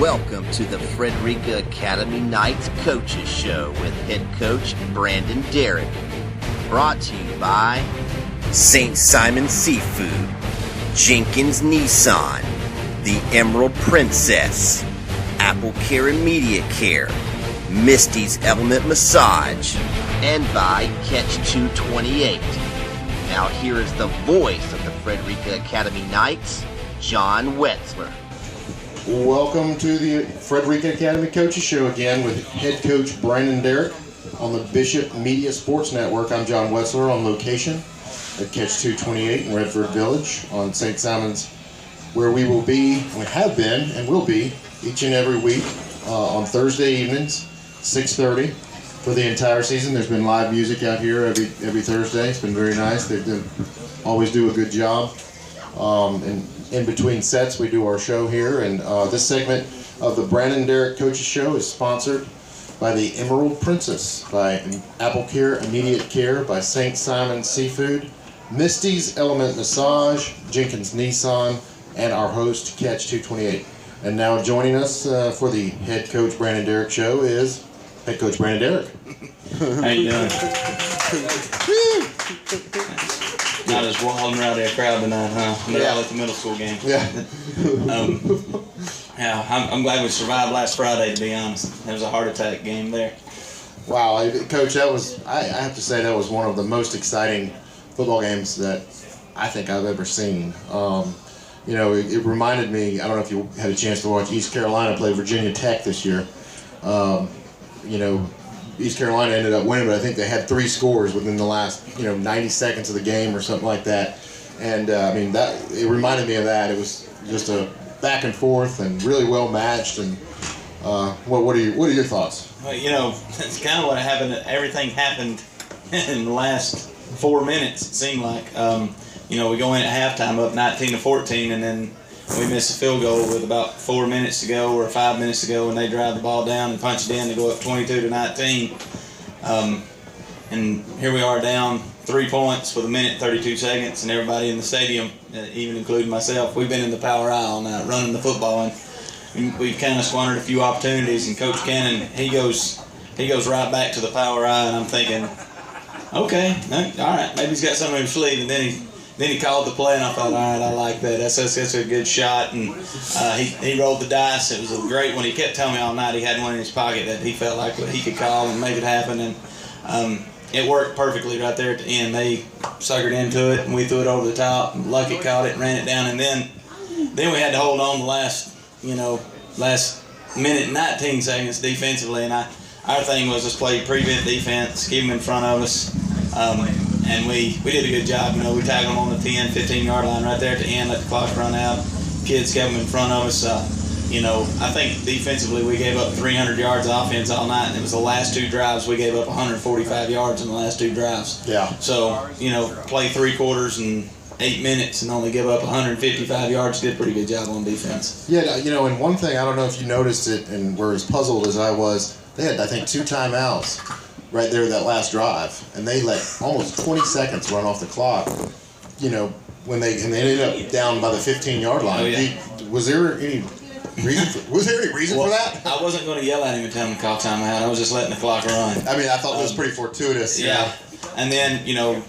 Welcome to the Frederica Academy Nights Coaches Show with head coach Brandon Derrick. Brought to you by St. Simon Seafood, Jenkins Nissan, The Emerald Princess, Apple Care Immediate Care, Misty's Element Massage, and by Catch 228. Now here is the voice of the Frederica Academy Nights, John Wetzler. Welcome to the Frederica Academy Coaches Show again with head coach Brandon Derrick on the Bishop Media Sports Network. I'm John Wetzler on location at Catch 228 in Redford Village on St. Simon's, where we will be, we have been, and will be each and every week on Thursday evenings, 6:30 for the entire season. There's been live music out here every Thursday. It's been very nice. They always do a good job. And in between sets, we do our show here. And this segment of the Brandon Derrick Coaches Show is sponsored by the Emerald Princess, by Apple Care Immediate Care, by St. Simon Seafood, Misty's Element Massage, Jenkins Nissan, and our host, Catch 228. And now joining us for the head coach Brandon Derrick Show is head coach Brandon Derrick. How you doing? Not as wild and rowdy a crowd tonight, huh? Not like the middle school game. Yeah. I'm glad we survived last Friday, to be honest. There was a heart attack game there. Wow, Coach, that was, I have to say, that was one of the most exciting football games that I think I've ever seen. You know, it reminded me, I don't know if you had a chance to watch East Carolina play Virginia Tech this year. You know, East Carolina ended up winning, but I think they had 3 scores within the last, 90 seconds of the game or something like that. And, it reminded me of that. It was just a back and forth and really well matched. And what are your thoughts? Well, that's kind of what happened. Everything happened in the last 4 minutes, it seemed like. We go in at halftime up 19-14, and then we miss a field goal with about 4 minutes to go or 5 minutes to go, and they drive the ball down and punch it in to go up 22-19. And here we are down 3 points with 1:32 seconds, and everybody in the stadium, even including myself, we've been in the power eye all night running the football, and we kind of squandered a few opportunities. And Coach Cannon, he goes right back to the power eye, and I'm thinking, okay, all right, maybe he's got something in his sleeve. And then he called the play, and I thought, all right, I like that. That's a good shot. And he rolled the dice. It was a great one. He kept telling me all night he had one in his pocket that he felt like he could call and make it happen. And it worked perfectly right there at the end. They suckered into it, and we threw it over the top. Luckett caught it and ran it down. And then we had to hold on the last minute and 19 seconds defensively. And our thing was just play prevent defense, keep them in front of us. And we did a good job. We tagged them on the 10, 15-yard line right there at the end, let the clock run out. Kids kept them in front of us. I think defensively we gave up 300 yards of offense all night, and it was the last 2 drives we gave up 145 yards in the last 2 drives. Yeah. So, play 3 quarters and 8 minutes and only give up 155 yards. Did a pretty good job on defense. Yeah, and one thing, I don't know if you noticed it and were as puzzled as I was, they had, I think, 2 timeouts right there that last drive, and they let almost 20 seconds run off the clock. When they ended up down by the 15-yard line. Oh, yeah. Was there any reason for that? I wasn't going to yell at him and tell him to call timeout. I was just letting the clock run. I thought it was pretty fortuitous. Yeah. And then,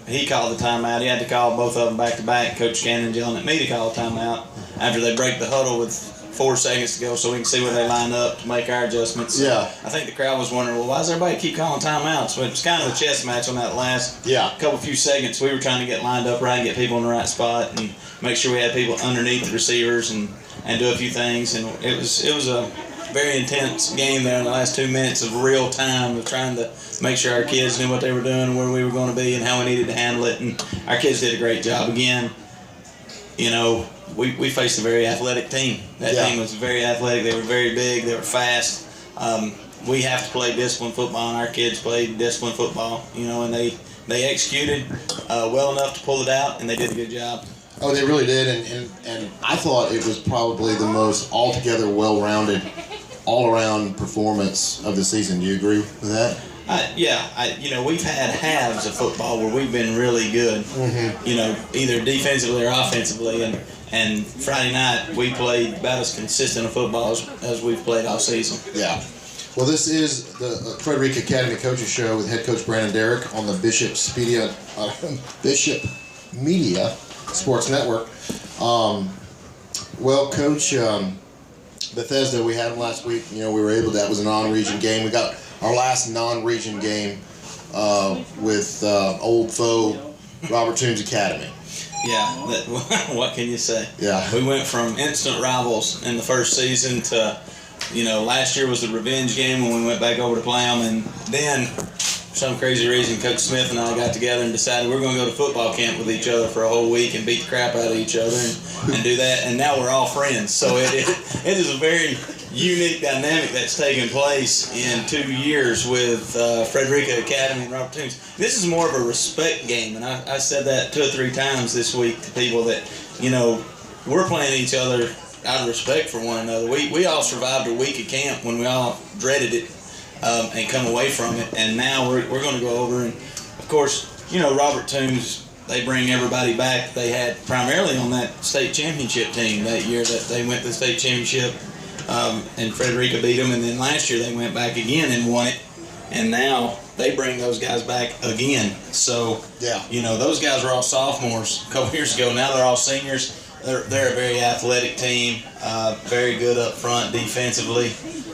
he called the timeout. He had to call both of them back to back. Coach Cannon yelling at me to call a timeout after they break the huddle with 4 seconds to go, so we can see where they line up to make our adjustments. Yeah. I think the crowd was wondering, well, why does everybody keep calling timeouts? So it was kind of a chess match on that last few seconds. We were trying to get lined up right and get people in the right spot and make sure we had people underneath the receivers and do a few things. And it was a very intense game there in the last 2 minutes of real time of trying to make sure our kids knew what they were doing, where we were going to be, and how we needed to handle it. And our kids did a great job. Again, we faced a very athletic team. That team was very athletic. They were very big. They were fast. We have to play disciplined football, and our kids played disciplined football. And they executed well enough to pull it out, and they did a good job. Oh, they really did, and I thought it was probably the most altogether well-rounded, all-around performance of the season. Do you agree with that? We've had halves of football where we've been really good, either defensively or offensively, and And Friday night, we played about as consistent a football as we've played all season. Yeah. Well, this is the Frederica Academy Coaches Show with head coach Brandon Derrick on the Bishop Media Sports Network. Well, Coach, Bethesda, we had them last week. You know, we were able to, that was a non-region game. We got our last non-region game with old foe Robert Toombs Academy. Yeah, what can you say? Yeah. We went from instant rivals in the first season to, you know, last year was the revenge game when we went back over to play them, and then for some crazy reason, Coach Smith and I got together and decided we're going to go to football camp with each other for a whole week and beat the crap out of each other and do that, and now we're all friends. So it is a very unique dynamic that's taken place in 2 years with Frederica Academy and Robert Toombs. This is more of a respect game, and I said that 2 or 3 times this week to people that, you know, we're playing each other out of respect for one another. We all survived a week of camp when we all dreaded it and come away from it, and now we're going to go over, and of course, you know, Robert Toombs, they bring everybody back they had primarily on that state championship team that year that they went to the state championship. And Frederica beat them, and then last year they went back again and won it, and now they bring those guys back again. So, yeah, you know, those guys were all sophomores a couple years ago. Now they're all seniors. They're a very athletic team, very good up front defensively.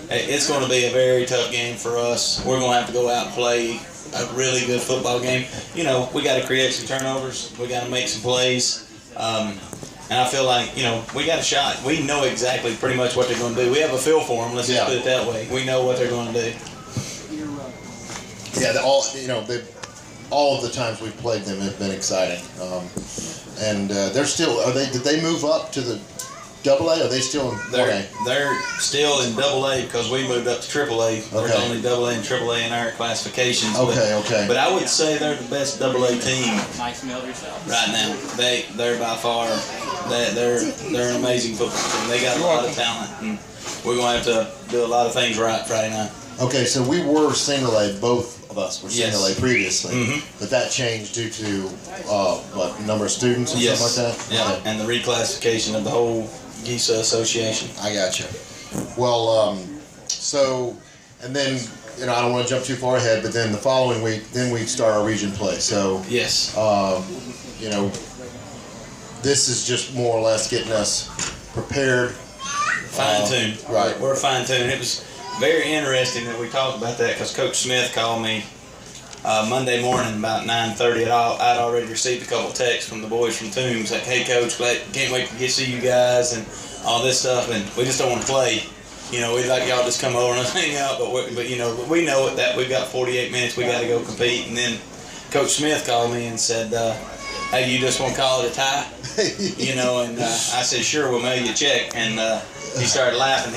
It's going to be a very tough game for us. We're going to have to go out and play a really good football game. You know, we got to create some turnovers. We got to make some plays. And I feel like, you know, we got a shot. We know exactly pretty much what they're going to do. We have a feel for them. Let's just put it that way. We know what they're going to do. Yeah, all of the times we've played them have been exciting. And they're still. Did they move up to the AA? Are they still in? They're still in AA because we moved up to AAA. There's only AA and AAA in our classifications. Okay. But I would say they're the best AA team right now. They're by far. They're an amazing football team. They got a lot of talent, and we're going to have to do a lot of things right Friday night. Okay, so we were single A, both of us were single A previously, but that changed due to number of students and stuff like that? Yeah, and the reclassification of the whole GISA association. I gotcha. Well, so, and then, you know, I don't want to jump too far ahead, but then the following week, then we start our region play. So, yes, you know, this is just more or less getting us prepared. Fine-tuned. Right. We're fine-tuned. It was very interesting that we talked about that because Coach Smith called me Monday morning about 9:30. I'd already received a couple of texts from the boys from Toombs like, "Hey, Coach, can't wait to see you guys," and all this stuff, and we just don't want to play. You know, we'd like y'all just come over and hang out, but you know, we know that we've got 48 minutes. We got to go compete. And then Coach Smith called me and said, "Hey, you just want to call it a tie?" You know, and I said, "Sure, we'll mail you a check." And he started laughing.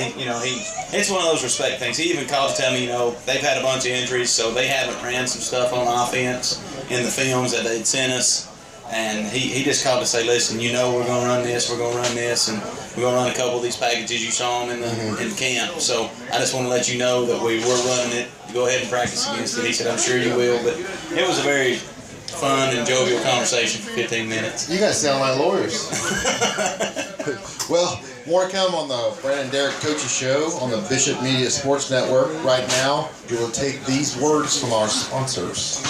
It's one of those respect things. He even called to tell me, you know, they've had a bunch of injuries, so they haven't ran some stuff on offense in the films that they'd sent us. And he just called to say, "Listen, you know, we're going to run this, and we're going to run a couple of these packages you saw them in camp. So I just want to let you know that we're running it. Go ahead and practice against it." He said, "I'm sure you will." But it was a very fun and jovial conversation for 15 minutes. You guys sound like lawyers. Well, more to come on the Brandon Derrick Coaches Show on the Bishop Media Sports Network. Right now, we will take these words from our sponsors.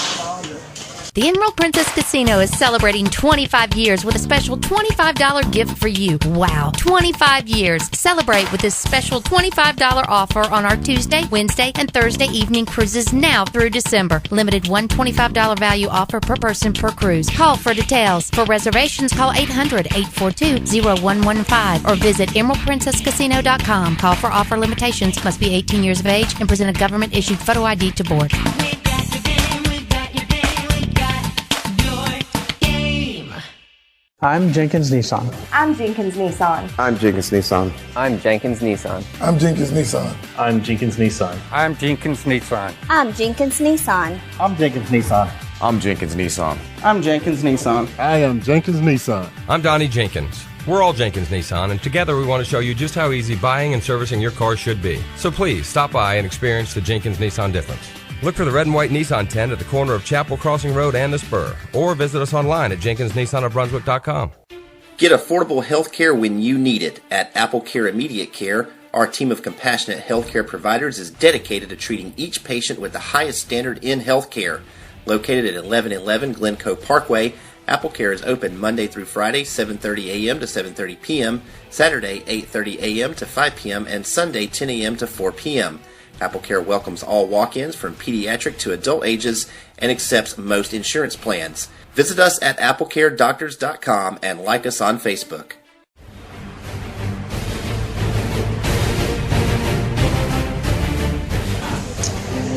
The Emerald Princess Casino is celebrating 25 years with a special $25 gift for you. Wow, 25 years. Celebrate with this special $25 offer on our Tuesday, Wednesday, and Thursday evening cruises now through December. Limited one $25 value offer per person per cruise. Call for details. For reservations, call 800-842-0115 or visit emeraldprincesscasino.com. Call for offer limitations. Must be 18 years of age and present a government-issued photo ID to board. I'm Jenkins Nissan. I'm Jenkins Nissan. I'm Jenkins Nissan. I'm Jenkins Nissan. I'm Jenkins Nissan. I'm Jenkins Nissan. I'm Jenkins Nissan. I'm Jenkins Nissan. I'm Jenkins Nissan. I'm Jenkins Nissan. I'm Jenkins Nissan. I am Jenkins Nissan. I'm Donnie Jenkins. We're all Jenkins Nissan, and together we want to show you just how easy buying and servicing your car should be. So please, stop by and experience the Jenkins Nissan difference. Look for the red and white Nissan tent at the corner of Chapel Crossing Road and the Spur, or visit us online at JenkinsNissanofBrunswick.com. Get affordable health care when you need it. At Apple Care Immediate Care, our team of compassionate healthcare providers is dedicated to treating each patient with the highest standard in healthcare. Located at 1111 Glencoe Parkway, Apple Care is open Monday through Friday, 7:30 a.m. to 7:30 p.m., Saturday, 8:30 a.m. to 5 p.m., and Sunday, 10 a.m. to 4 p.m. Apple Care welcomes all walk-ins from pediatric to adult ages and accepts most insurance plans. Visit us at applecaredoctors.com and like us on Facebook.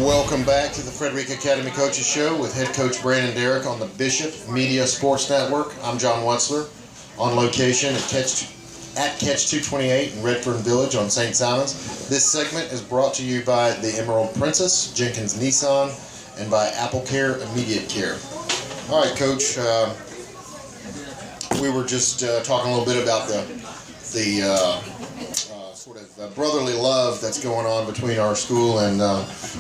Welcome back to the Frederica Academy Coaches Show with head coach Brandon Derrick on the Bishop Media Sports Network. I'm John Wetzler, on location at Catch 228 in Redfern Village on St. Simon's. This segment is brought to you by the Emerald Princess, Jenkins Nissan, and by Apple Care Immediate Care. All right, Coach. We were just talking a little bit about the sort of brotherly love that's going on between our school and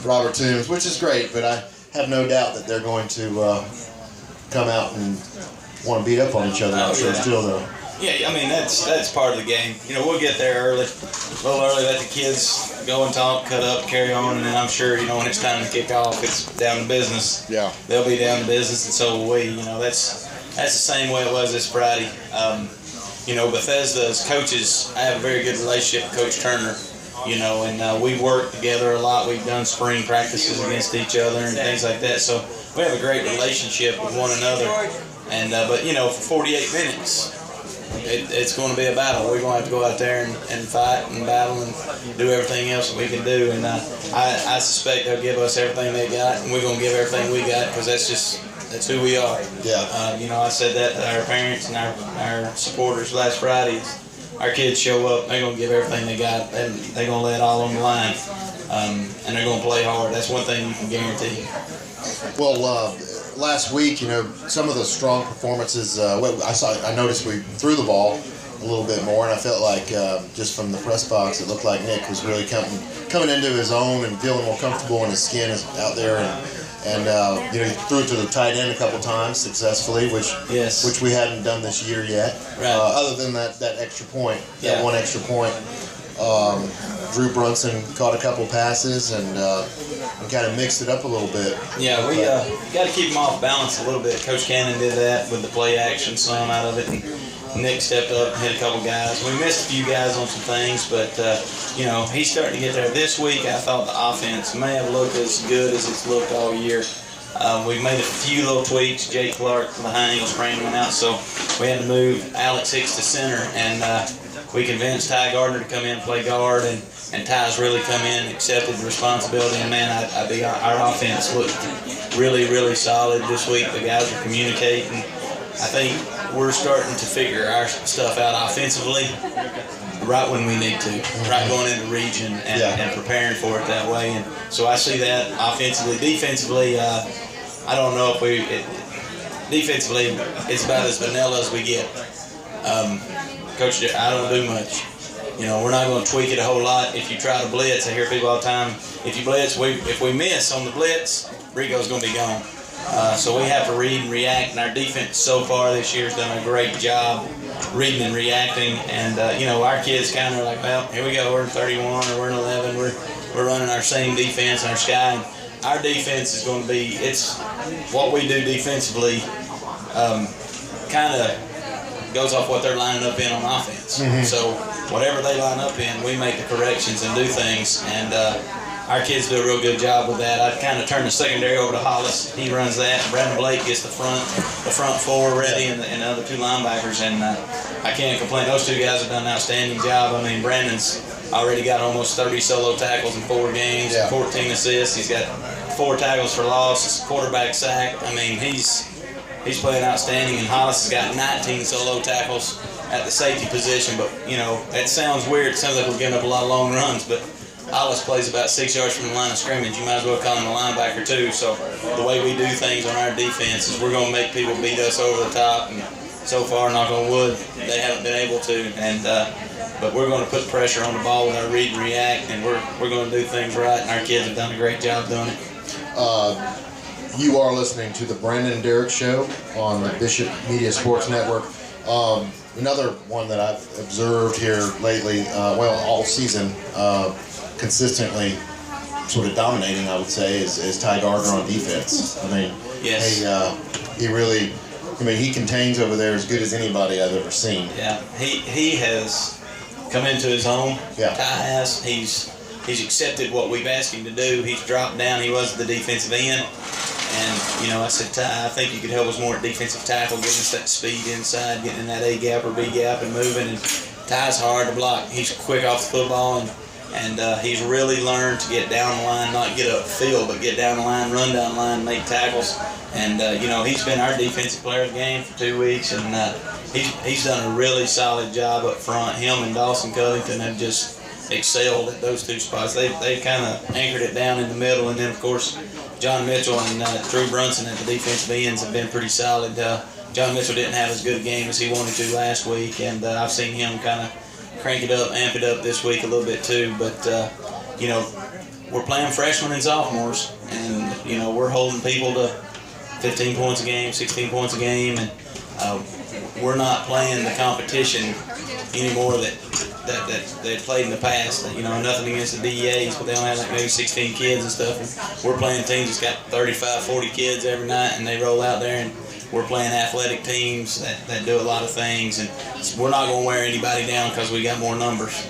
Robert Toombs, which is great. But I have no doubt that they're going to come out and want to beat up on each other. I'm sure still though. Yeah, I mean that's part of the game. You know, we'll get there early, a little early. Let the kids go and talk, cut up, carry on, and then I'm sure when it's time to kick off, it's down to business. Yeah, they'll be down to business, and so will we. That's the same way it was this Friday. Bethesda's coaches, I have a very good relationship with Coach Turner. And we work together a lot. We've done spring practices against each other and things like that. So we have a great relationship with one another. And but for 48 minutes. It's going to be a battle. We're going to have to go out there and fight and battle and do everything else that we can do. And I suspect they'll give us everything they got, and we're going to give everything we got because that's who we are. Yeah. I said that to our parents and our supporters last Friday. Our kids show up, they're going to give everything they got, and they're going to lay it all on the line. And they're going to play hard. That's one thing you can guarantee. Well, last week, some of the strong performances. I noticed we threw the ball a little bit more, and I felt like just from the press box, it looked like Nick was really coming into his own and feeling more comfortable in his skin out there. And he threw it to the tight end a couple times successfully, which we hadn't done this year yet. Right. Other than that extra point, that one extra point. Drew Brunson caught a couple passes and kind of mixed it up a little bit. Yeah, we got to keep them off balance a little bit. Coach Cannon did that with the play action, some out of it. And Nick stepped up and hit a couple guys. We missed a few guys on some things, but he's starting to get there. This week, I thought the offense may have looked as good as it's looked all year. We've made a few little tweaks. Jake Clark from the high ankle sprain went out, so we had to move Alex Hicks to center, and we convinced Ty Gardner to come in and play guard, and Ty's really come in, accepted the responsibility, and man, our offense looked really, really solid this week. The guys are communicating. I think we're starting to figure our stuff out offensively right when we need to, right going into region and preparing for it that way. And so I see that offensively. Defensively, I don't know if defensively, it's about as vanilla as we get. Coach, I don't do much. We're not going to tweak it a whole lot. If you try to blitz, I hear people all the time, if you blitz, if we miss on the blitz, Rico's going to be gone. So we have to read and react, and our defense so far this year has done a great job reading and reacting. And our kids kind of are like, well, here we go, we're in 31 or we're in 11, we're running our same defense in our sky. And our defense is going to be, it's what we do defensively kind of goes off what they're lining up in on offense. Mm-hmm. So whatever they line up in, we make the corrections and do things. And our kids do a real good job with that. I kind of turn the secondary over to Hollis. He runs that. Brandon Blake gets the front four ready, and the other two linebackers. And I can't complain. Those two guys have done an outstanding job. I mean, Brandon's already got almost 30 solo tackles in 4 games, 14 assists. He's got 4 tackles for loss, quarterback sack. I mean, he's playing outstanding. And Hollis has got 19 solo tackles at the safety position. But, it sounds weird. It sounds like we're giving up a lot of long runs, but Hollis plays about 6 yards from the line of scrimmage. You might as well call him a linebacker too. So the way we do things on our defense is we're going to make people beat us over the top. And so far, knock on wood, they haven't been able to. And but we're going to put pressure on the ball with our read and react, and we're going to do things right. And our kids have done a great job doing it. You are listening to the Brandon Derrick Show on the Bishop Media Sports Network. Another one that I've observed here lately, all season, consistently sort of dominating, I would say, is Ty Gardner on defense. I mean, yes. He really, he contains over there as good as anybody I've ever seen. Yeah, he has come into his own. Yeah. Ty has. He's accepted what we've asked him to do. He's dropped down. He was the defensive end. And, I said, Ty, I think you could help us more at defensive tackle, getting us that speed inside, getting in that A gap or B gap and moving. And Ty's hard to block. He's quick off the football, and he's really learned to get down the line, not get upfield, but get down the line, run down the line, make tackles. And, he's been our defensive player of the game for 2 weeks, and he's done a really solid job up front. Him and Dawson Covington have just excelled at those two spots. They kind of anchored it down in the middle, and then, of course, John Mitchell and Drew Brunson at the defensive ends have been pretty solid. John Mitchell didn't have as good a game as he wanted to last week, and I've seen him kind of crank it up, amp it up this week a little bit too. But, we're playing freshmen and sophomores, and, we're holding people to 15 points a game, 16 points a game, and we're not playing the competition anymore that they played in the past. Nothing against the DEAs, but they only have like maybe 16 kids and stuff. And we're playing teams that's got 35, 40 kids every night, and they roll out there, and we're playing athletic teams that do a lot of things. And we're not going to wear anybody down because we got more numbers.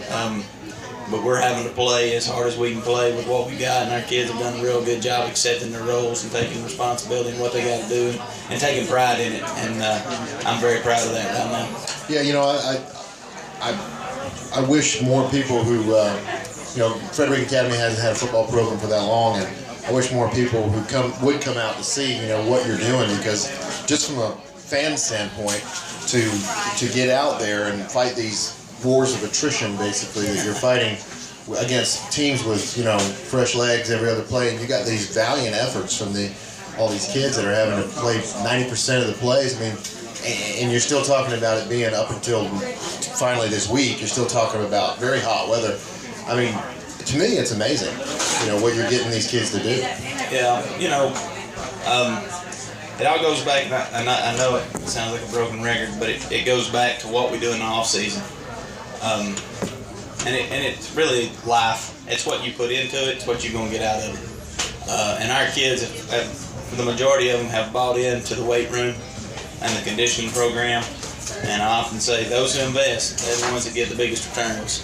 But we're having to play as hard as we can play with what we got, and our kids have done a real good job accepting their roles and taking responsibility in what they got to do and taking pride in it. And I'm very proud of that right now. Yeah, I wish more people who, Frederica Academy hasn't had a football program for that long, and I wish more people who would come out to see, what you're doing, because just from a fan standpoint, to get out there and fight these wars of attrition, basically, that you're fighting against teams with, fresh legs every other play, and you got these valiant efforts from all these kids that are having to play 90% of the plays. And you're still talking about it being up until finally this week. You're still talking about very hot weather. To me, it's amazing, what you're getting these kids to do. Yeah, it all goes back, and I know it sounds like a broken record, but it goes back to what we do in the off season. And it's really life. It's what you put into it. It's what you're going to get out of it. And our kids, for the majority of them, have bought into the weight room and the conditioning program. And I often say those who invest, they're the ones that get the biggest returns.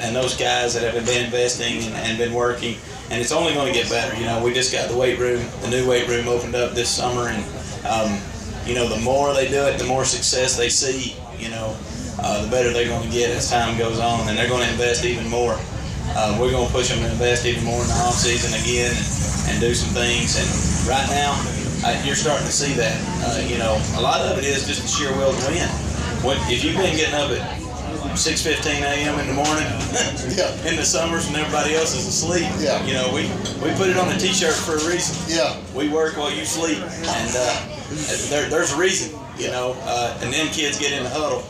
And those guys that have been investing and been working, and it's only going to get better. We just got the new weight room opened up this summer, and the more they do it, the more success they see. The better they're going to get as time goes on, and they're going to invest even more. We're going to push them to invest even more in the off season again and do some things. And right now, you're starting to see that. A lot of it is just the sheer will to win. If you've been getting up at 6:15 a.m. in the morning in the summers when everybody else is asleep, we put it on a T-shirt for a reason. Yeah, we work while you sleep, and there's a reason. And then kids get in the huddle.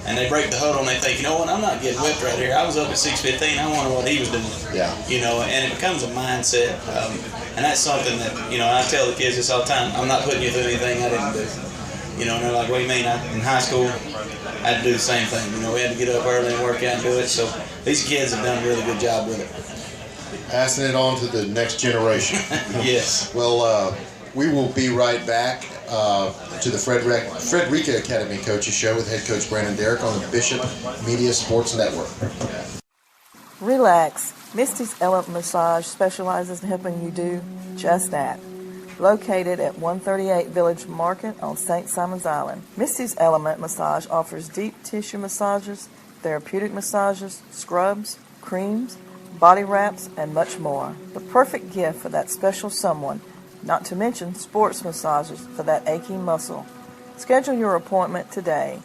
And they break the huddle and they think, I'm not getting whipped right here. I was up at 6:15. I wonder what he was doing. Yeah. And it becomes a mindset. And that's something that, I tell the kids this all the time. I'm not putting you through anything I didn't do. And they're like, what do you mean? In high school, I had to do the same thing. We had to get up early and work out and do it. So these kids have done a really good job with it. Passing it on to the next generation. Yes. Well, we will be right back to the Frederica Academy Coaches Show with head coach Brandon Derrick on the Bishop Media Sports Network. Relax. Misty's Element Massage specializes in helping you do just that. Located at 138 Village Market on St. Simon's Island, Misty's Element Massage offers deep tissue massages, therapeutic massages, scrubs, creams, body wraps, and much more. The perfect gift for that special someone. Not to mention sports massages for that aching muscle. Schedule your appointment today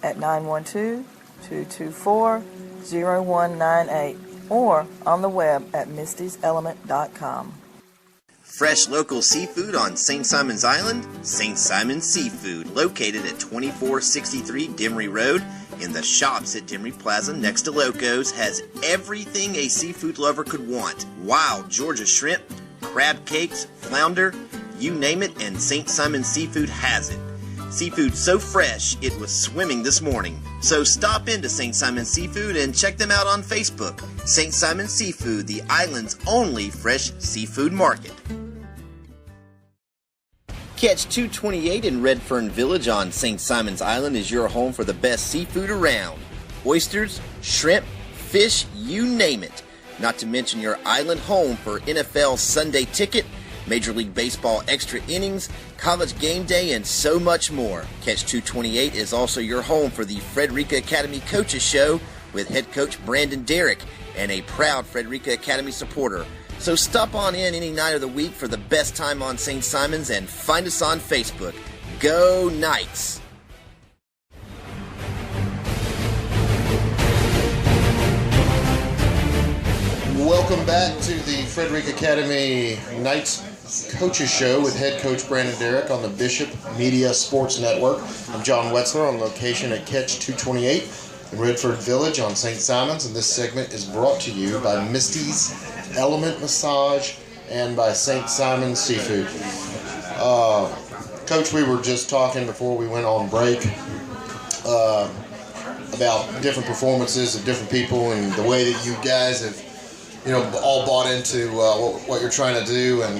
at 912-224-0198 or on the web at mistyselement.com. Fresh local seafood on St. Simon's Island? St. Simon's Seafood, located at 2463 Demery Road in the shops at Demery Plaza next to Loco's, has everything a seafood lover could want. Wild Georgia shrimp, crab cakes, flounder, you name it, and St. Simon's Seafood has it. Seafood so fresh, it was swimming this morning. So stop into St. Simon Seafood and check them out on Facebook. St. Simon Seafood, the island's only fresh seafood market. Catch 228 in Redfern Village on St. Simon's Island is your home for the best seafood around. Oysters, shrimp, fish, you name it. Not to mention your island home for NFL Sunday Ticket, Major League Baseball extra innings, college game day, and so much more. Catch 228 is also your home for the Frederica Academy Coaches Show with head coach Brandon Derrick and a proud Frederica Academy supporter. So stop on in any night of the week for the best time on St. Simon's and find us on Facebook. Go Knights! Welcome back to the Frederica Academy Knights Coaches Show with head coach Brandon Derrick on the Bishop Media Sports Network. I'm John Wetzler on location at Catch 228 in Redford Village on St. Simon's, and this segment is brought to you by Misty's Element Massage and by St. Simon's Seafood. Coach, we were just talking before we went on break about different performances of different people and the way that you guys have, all bought into what you're trying to do. And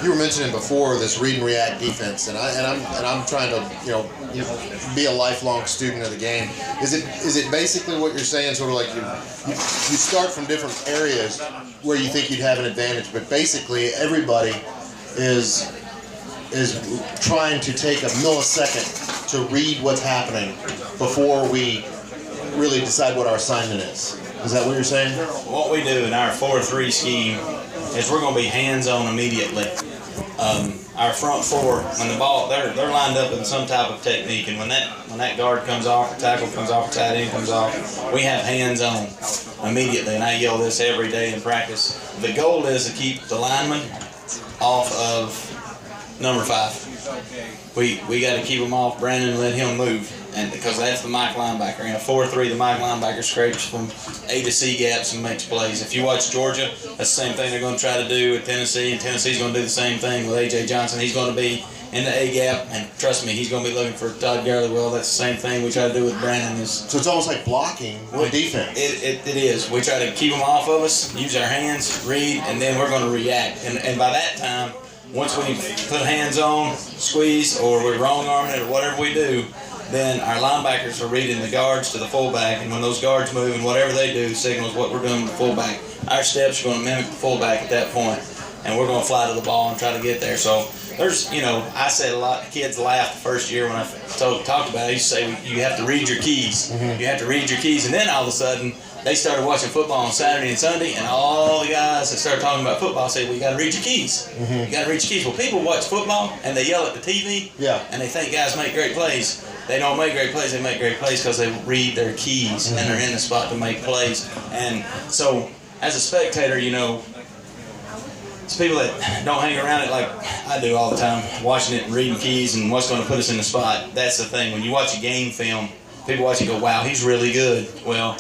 you were mentioning before this read and react defense, and I'm trying to be a lifelong student of the game. Is it basically what you're saying, sort of like you start from different areas where you think you'd have an advantage, but basically everybody is trying to take a millisecond to read what's happening before we really decide what our assignment is. Is that what you're saying? What we do in our 4-3 scheme is we're going to be hands-on immediately. Our front four, when the ball, they're lined up in some type of technique, and when that guard comes off, the tackle comes off, the tight end comes off, we have hands-on immediately, and I yell this every day in practice. The goal is to keep the lineman off of number 5. We got to keep him off Brandon and let him move. And because that's the Mike linebacker. In a 4-3, the Mike linebacker scrapes from A to C gaps and makes plays. If you watch Georgia, that's the same thing they're going to try to do with Tennessee, and Tennessee's going to do the same thing with A.J. Johnson. He's going to be in the A gap, and trust me, he's going to be looking for Todd Gurley. Well, that's the same thing we try to do with Brandon. So it's almost like blocking on defense. It is. We try to keep them off of us, use our hands, read, and then we're going to react. And by that time, once we put hands on, squeeze, or we're wrong arming it, or whatever we do, then our linebackers are reading the guards to the fullback, and when those guards move and whatever they do signals what we're doing with the fullback. Our steps are going to mimic the fullback at that point, and we're going to fly to the ball and try to get there. So there's, I said a lot, kids laughed the first year when I talked about it. I used to say you have to read your keys. Mm-hmm. You have to read your keys, and then all of a sudden they started watching football on Saturday and Sunday, and all the guys that started talking about football said, well, you got to read your keys. Mm-hmm. You got to read your keys. Well, people watch football, and they yell at the TV, and they think guys make great plays. They don't make great plays. They make great plays because they read their keys, mm-hmm. and they're in the spot to make plays. And so, as a spectator, it's people that don't hang around it like I do all the time, watching it and reading keys and what's going to put us in the spot. That's the thing. When you watch a game film, people watch it and go, wow, he's really good. Well,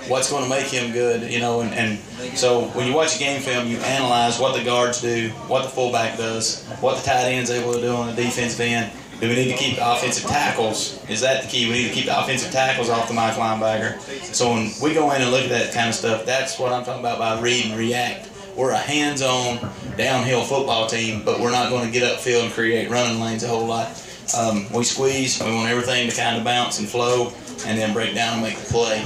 what's going to make him good, and so when you watch a game film, you analyze what the guards do, what the fullback does, what the tight end's able to do on the defensive end. Do we need to keep the offensive tackles? Is that the key? We need to keep the offensive tackles off the Mike linebacker. So when we go in and look at that kind of stuff, that's what I'm talking about by read and react. We're a hands-on, downhill football team, but we're not going to get upfield and create running lanes a whole lot. We squeeze. We want everything to kind of bounce and flow, and then break down and make the play.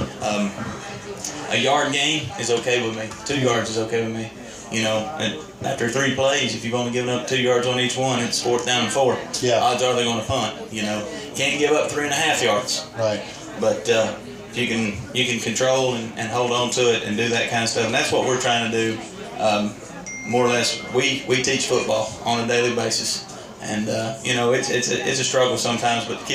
A yard gain is okay with me. 2 yards is okay with me. And after 3 plays, if you've only given up 2 yards on each one, it's 4th down and 4. Yeah. Odds are they're going to punt. Can't give up 3.5 yards. Right. But you can control and hold on to it and do that kind of stuff, and that's what we're trying to do. More or less, we teach football on a daily basis, and it's a struggle sometimes. But the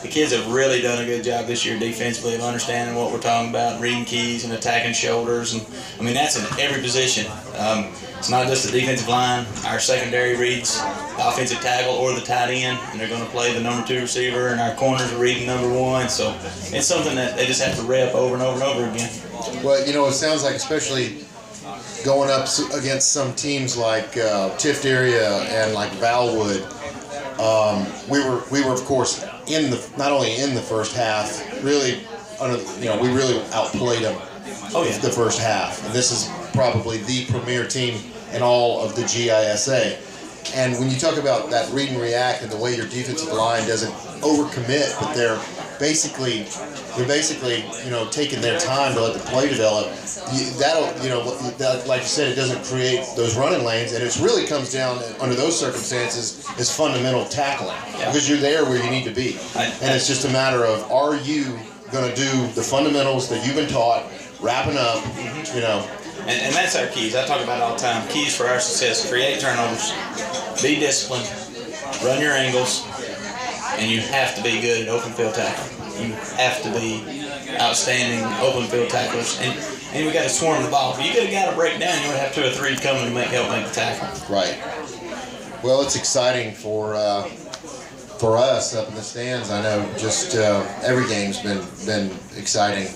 kids have really done a good job this year defensively of understanding what we're talking about, reading keys and attacking shoulders, and that's in every position. It's not just the defensive line. Our secondary reads the offensive tackle or the tight end, and they're going to play the number 2 receiver, and our corners are reading number 1. So it's something that they just have to rep over and over and over again. Well, it sounds like, especially going up against some teams like Tift area and like Valwood, we were of course not only in the first half, really we really outplayed them. The first half, and this is probably the premier team in all of the GISA. And when you talk about that read and react and the way your defensive line doesn't overcommit, but they're basically taking their time to let the play develop. Like you said, it doesn't create those running lanes, and it really comes down under those circumstances is fundamental tackling, because you're there where you need to be, and it's just a matter of, are you going to do the fundamentals that you've been taught, wrapping up, And that's our keys. I talk about it all the time. Keys for our success: create turnovers, be disciplined, run your angles, and you have to be good at open field tackling. You have to be outstanding open field tacklers, and we got to swarm the ball. If you get a guy to break down, you would have 2 or 3 coming to help make the tackle. Right. Well, it's exciting for us up in the stands. I know just every game's been exciting.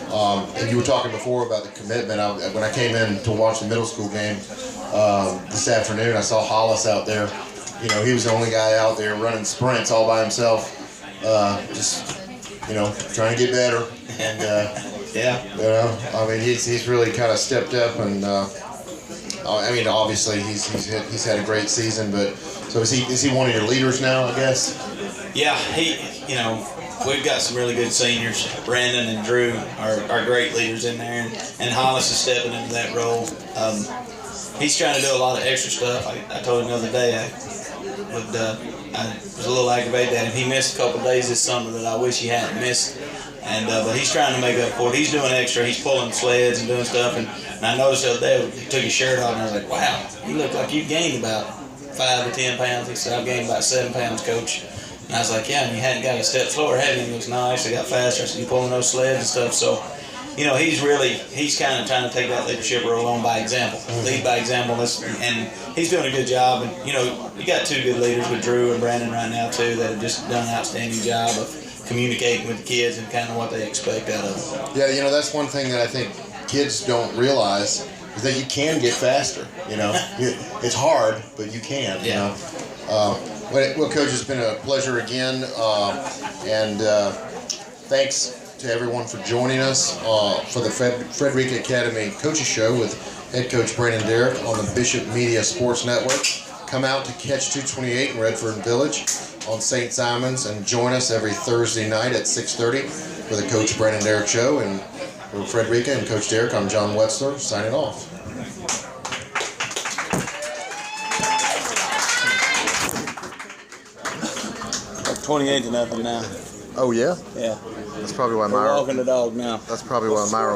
And you were talking before about the commitment. When I came in to watch the middle school game this afternoon, I saw Hollis out there. He was the only guy out there running sprints all by himself, trying to get better. And he's really kind of stepped up. And obviously he's had a great season. But so is he one of your leaders now, I guess? Yeah, we've got some really good seniors. Brandon and Drew are great leaders in there, and Hollis is stepping into that role. He's trying to do a lot of extra stuff. I told him the other day I was a little aggravated at him. He missed a couple of days this summer that I wish he hadn't missed, but he's trying to make up for it. He's doing extra. He's pulling sleds and doing stuff, and I noticed the other day he took his shirt off, and I was like, wow, you look like you gained about 5 to 10 pounds. He said, I've gained about 7 pounds, Coach. And I was like, yeah, and you hadn't got a step slower, had you? And he goes, no, I actually got faster. I said, you're pulling those sleds and stuff. So, he's kind of trying to take that leadership role on by example, lead by example. And he's doing a good job. And, you got 2 good leaders with Drew and Brandon right now, too, that have just done an outstanding job of communicating with the kids and kind of what they expect out of them. Yeah, that's one thing that I think kids don't realize is that you can get faster, It's hard, but you can, Well, Coach, it's been a pleasure again, and thanks to everyone for joining us for the Frederica Academy Coaches Show with head coach Brandon Derrick on the Bishop Media Sports Network. Come out to Catch 228 in Redford Village on St. Simon's and join us every Thursday night at 6:30 for the Coach Brandon Derrick Show. And for Frederica and Coach Derrick, I'm John Wetzler, signing off. 28-0 now. Oh, yeah? Yeah. That's probably why We're walking the dog now. That's probably why Myra